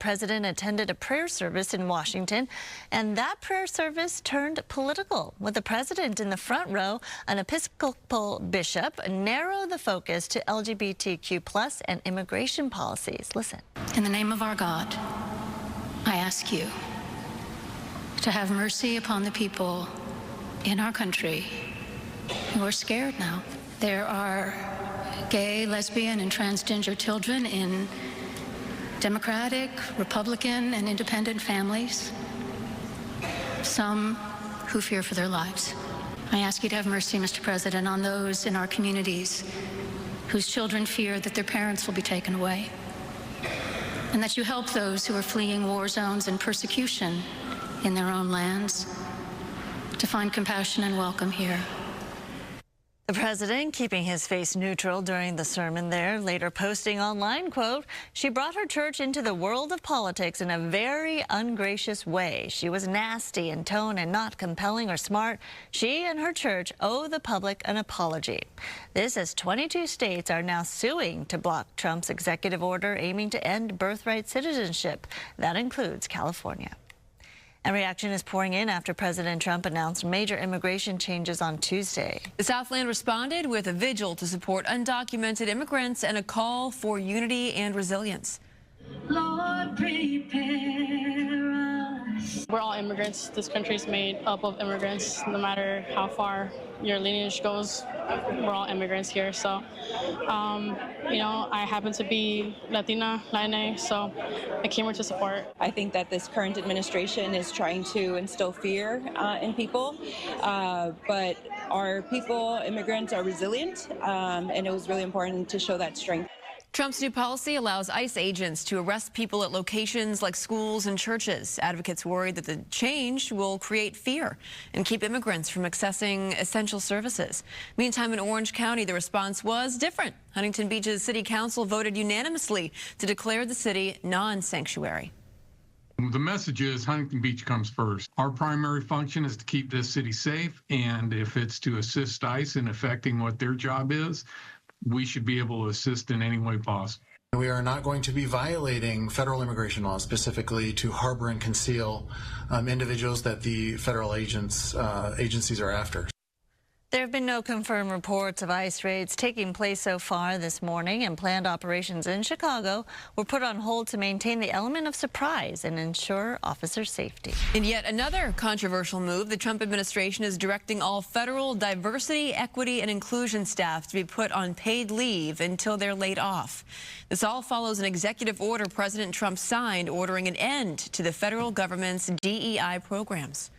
President attended a prayer service in Washington, and that prayer service turned political, with the president in the front row. An Episcopal bishop narrowed the focus to LGBTQ+ and immigration policies. Listen. In the name of our God, I ask you to have mercy upon the people in our country who are scared now. There are gay, lesbian, and transgender children in Democratic, Republican, and independent families, some who fear for their lives. I ask you to have mercy, Mr. President, on those in our communities whose children fear that their parents will be taken away, and that you help those who are fleeing war zones and persecution in their own lands to find compassion and welcome here. The president keeping his face neutral during the sermon there, later posting online, quote, "She brought her church into the world of politics in a very ungracious way. She was nasty in tone and not compelling or smart. She and her church owe the public an apology." This as 22 states are now suing to block Trump's executive order aiming to end birthright citizenship. That includes California. And reaction is pouring in after President Trump announced major immigration changes on Tuesday. The Southland responded with a vigil to support undocumented immigrants and a call for unity and resilience. Lord, prepare us. We're all immigrants. This country is made up of immigrants. No matter how far your lineage goes, we're all immigrants here. So, you know, I happen to be Latina, so I came here to support. I think that this current administration is trying to instill fear in people, but our people, immigrants, are resilient, and it was really important to show that strength. Trump's new policy allows ICE agents to arrest people at locations like schools and churches. Advocates worry that the change will create fear and keep immigrants from accessing essential services. Meantime, in Orange County, the response was different. Huntington Beach's city council voted unanimously to declare the city non-sanctuary. The message is Huntington Beach comes first. Our primary function is to keep this city safe, and if it's to assist ICE in effecting what their job is, we should be able to assist in any way possible. We are not going to be violating federal immigration laws, specifically to harbor and conceal individuals that the federal agencies are after. There have been no confirmed reports of ICE raids taking place so far this morning, and planned operations in Chicago were put on hold to maintain the element of surprise and ensure officer safety. In yet another controversial move, the Trump administration is directing all federal diversity, equity, and inclusion staff to be put on paid leave until they're laid off. This all follows an executive order President Trump signed ordering an end to the federal government's DEI programs.